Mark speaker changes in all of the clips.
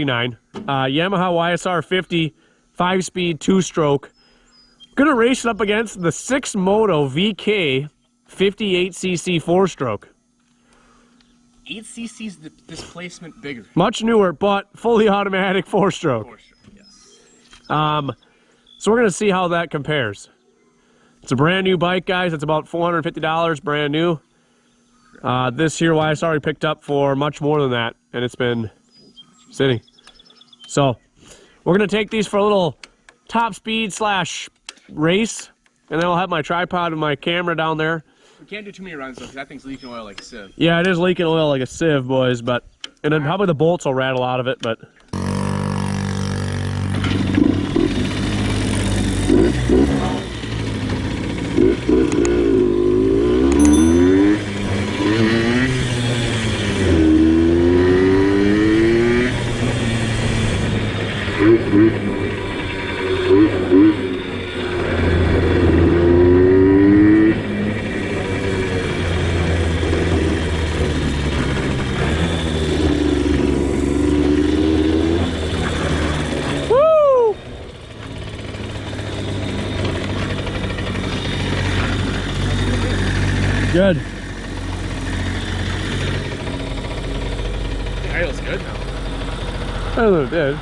Speaker 1: $189. Yamaha YSR50 5-speed 2-stroke. Gonna race it up against the SCMoto VK 58cc 4-stroke.
Speaker 2: 8 cc's displacement bigger.
Speaker 1: Much newer, but fully automatic 4-stroke.
Speaker 2: 4-stroke, yes.
Speaker 1: So we're gonna see how that compares. It's a brand new bike, guys. It's about $450, brand new. This here YSR we picked up for much more than that, and it's been sitting. So we're gonna take these for a little top speed / race, and then I'll have my tripod and my camera down there.
Speaker 2: We can't do too many runs though, because that thing's leaking oil like a sieve.
Speaker 1: Yeah, it is leaking oil like a sieve, boys. But and then probably the bolts will rattle out of it, but. Good.
Speaker 2: The idle's good now.
Speaker 1: I don't know if it did.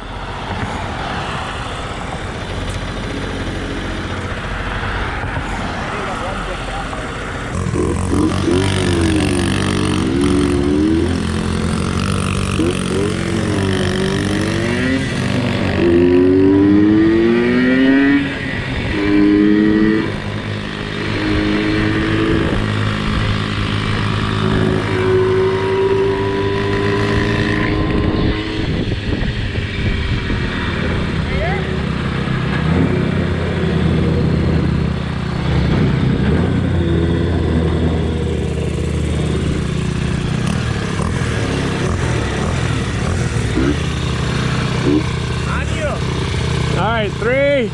Speaker 1: All right, 3,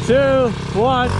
Speaker 1: 2, 1.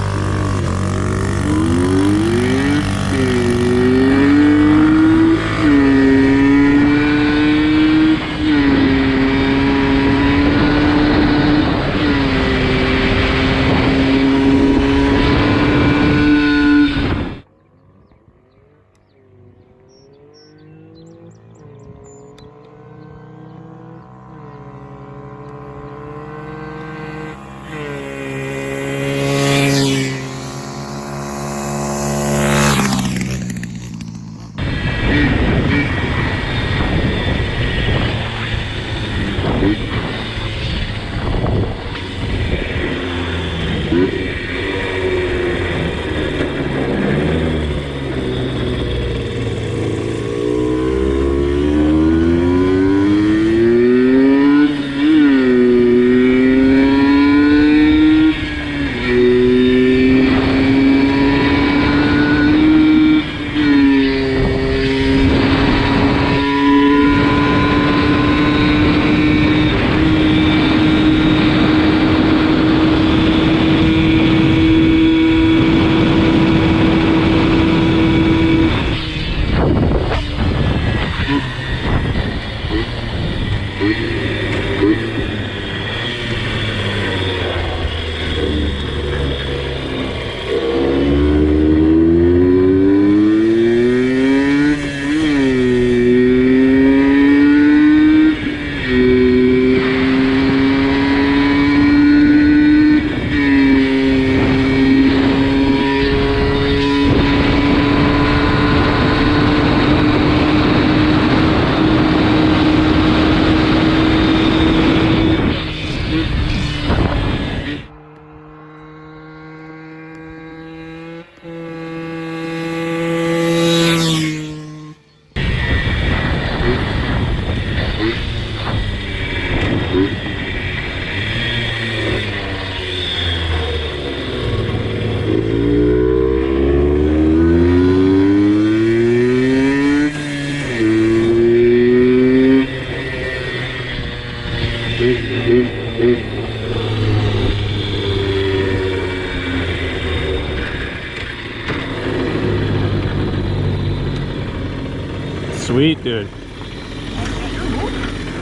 Speaker 1: Sweet, dude.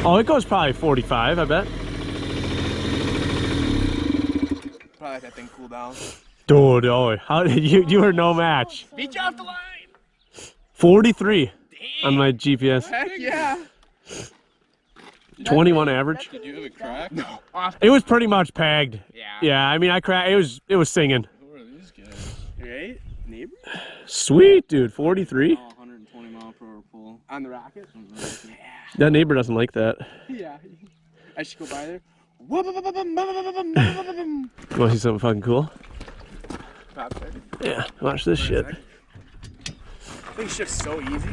Speaker 1: Oh, it goes probably 45, I bet.
Speaker 2: Probably let that thing cool down.
Speaker 1: Dude, oh, how did you were no match.
Speaker 2: Beat you off the line.
Speaker 1: 43 on my GPS.
Speaker 2: Heck yeah.
Speaker 1: 21 average.
Speaker 3: Did you have a crack?
Speaker 2: No. Off.
Speaker 1: It was pretty much pegged.
Speaker 2: Yeah.
Speaker 1: Yeah, I mean, I cracked. It was singing.
Speaker 3: Who are these guys?
Speaker 2: Right? Neighbor?
Speaker 1: Sweet, dude. 43.
Speaker 3: Oh, 120 mile per hour pull.
Speaker 2: On the rocket?
Speaker 1: That neighbor doesn't like that.
Speaker 2: Yeah. I should go by there.
Speaker 1: You want to see something fucking cool? Yeah, watch this shit.
Speaker 2: Thing shifts so easy.